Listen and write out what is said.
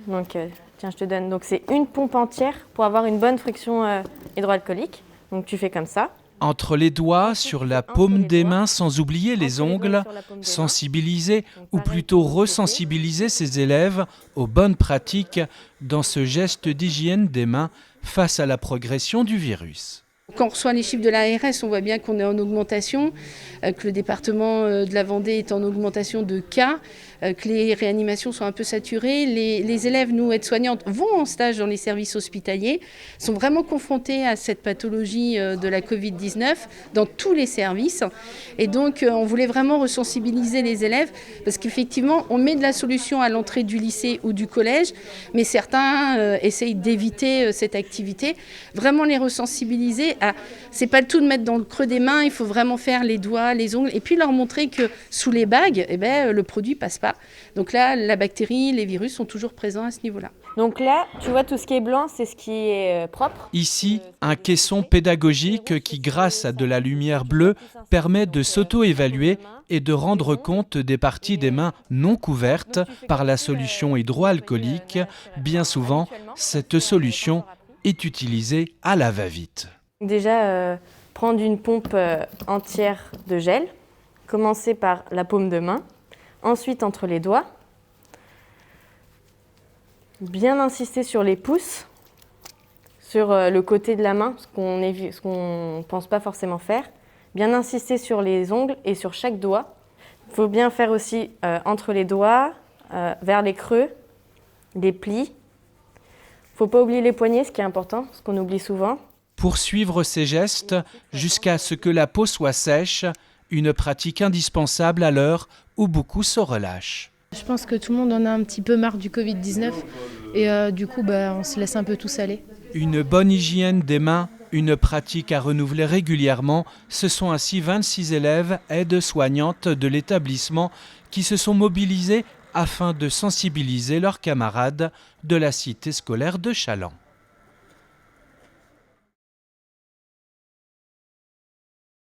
Donc, tiens, je te donne. Donc, c'est une pompe entière pour avoir une bonne friction hydroalcoolique. Donc, tu fais comme ça. Entre les doigts, sur la paume des mains, sans oublier les ongles, sensibiliser ou plutôt resensibiliser ses élèves aux bonnes pratiques dans ce geste d'hygiène des mains face à la progression du virus. Quand on reçoit les chiffres de l'ARS, on voit bien qu'on est en augmentation, que le département de la Vendée est en augmentation de cas, que les réanimations sont un peu saturées. Les élèves, nous, aides-soignantes, vont en stage dans les services hospitaliers, sont vraiment confrontés à cette pathologie de la Covid-19 dans tous les services. Et donc, on voulait vraiment resensibiliser les élèves parce qu'effectivement, on met de la solution à l'entrée du lycée ou du collège, mais certains essayent d'éviter cette activité. Vraiment les resensibiliser. C'est pas le tout de mettre dans le creux des mains, il faut vraiment faire les doigts, les ongles, et puis leur montrer que sous les bagues, le produit passe pas. Donc là, la bactérie, les virus sont toujours présents à ce niveau-là. Donc là, tu vois, tout ce qui est blanc, c'est ce qui est propre. Ici, un caisson pédagogique qui, grâce à de la lumière bleue, permet de s'auto-évaluer et de rendre compte des parties des mains non couvertes par la solution hydroalcoolique. Bien souvent, cette solution est utilisée à la va-vite. Déjà, prendre une pompe entière de gel, commencer par la paume de main, ensuite entre les doigts, bien insister sur les pouces, sur le côté de la main, ce qu'on ne pense pas forcément faire, bien insister sur les ongles et sur chaque doigt. Il faut bien faire aussi entre les doigts, vers les creux, les plis. Il ne faut pas oublier les poignets, ce qui est important, ce qu'on oublie souvent. Poursuivre ces gestes jusqu'à ce que la peau soit sèche, une pratique indispensable à l'heure où beaucoup se relâchent. Je pense que tout le monde en a un petit peu marre du Covid-19 et du coup on se laisse un peu tous aller. Une bonne hygiène des mains, une pratique à renouveler régulièrement, ce sont ainsi 26 élèves aides-soignantes de l'établissement qui se sont mobilisés afin de sensibiliser leurs camarades de la cité scolaire de Challans.